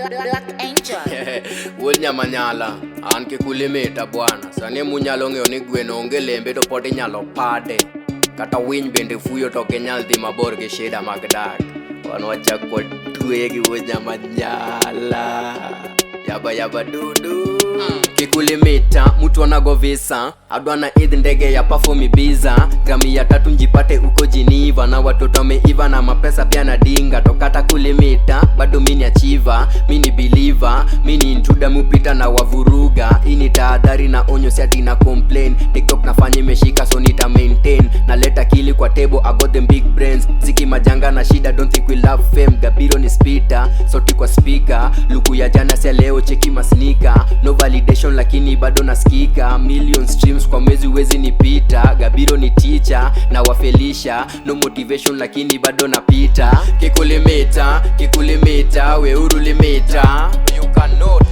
Black Angel. Wol nyamanyala an kikulimita bwana. Sani munyalo ng'eyo ni gweno onge lembe to pod inyalo pade. Kata winy bende fuyo to kenyal dhi mabor gi shida mag dak. Wan wachako tuye gi wol nyamanyala. Yaba dudu. Kikulimita mtu anago visa adwana idh ndege ya perform Ibiza grami ya 3 njipate uko Geneva na watoto wameiva na mapesa pia na dinga tokata kulimita bado mini achiever mini believer mini intruder mupita na wavuruga ini tahadhari na onyo si ati na complain TikTok nafanya imeshika so nita maintain na leta kili kwa table I got them big brains ziki majanga na shida don't think we love fame Gabiro ni speeder sauti kwa speaker luku ya jana si leo cheki masnika no validation lakini bado nasikika million streams kwa mwezi wezi nipita Gabiro ni teacher na wafelisha no motivation lakini bado napita kikulimita we urulimita you cannot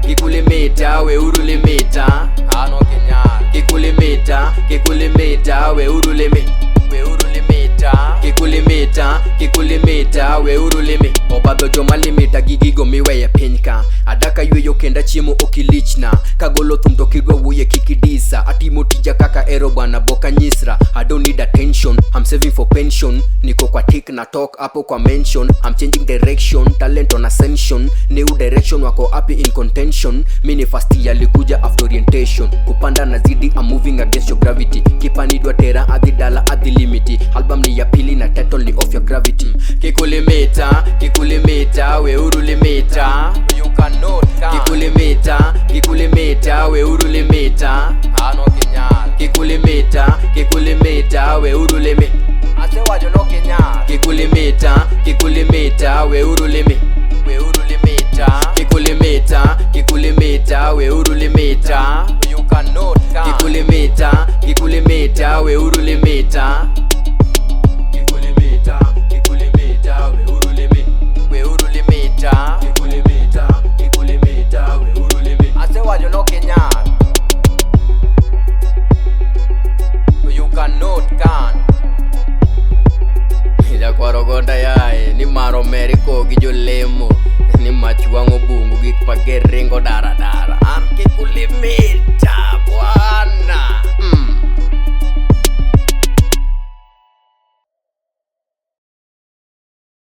kikulimita we urulimita ano kenyal kikulimita we urulimita kikulimita we urulimi obadho joma limita gigigo miweya pinyka adaka yweyo kenda chiemo okilichna kagolo thum to kigo wuye kikidisa atimo tija kaka ero bwana boka nyisra I don't need attention I'm saving for pension niko kwa tik na talk hapo kwa mention I'm changing direction talent on ascension new direction wako happy in contention mini fast yalikuja after orientation kupanda na zidi I'm moving against your gravity kipanidwa tera adidala limiti album ni ya pili na title ni of your gravity kikulimita we urulimita you cannot kikulimita we urulimita ano kenyal kikulimita we urulimita ase wajo no kenyal kikulimita we urulimita kikulimita we urulimita you cannot kikulimita we urulimita ase wajo no kenyal you cannot jakwaragonda yae ni maro meriko gi jolemo ni mach wang'o bungu gik pager ringo dar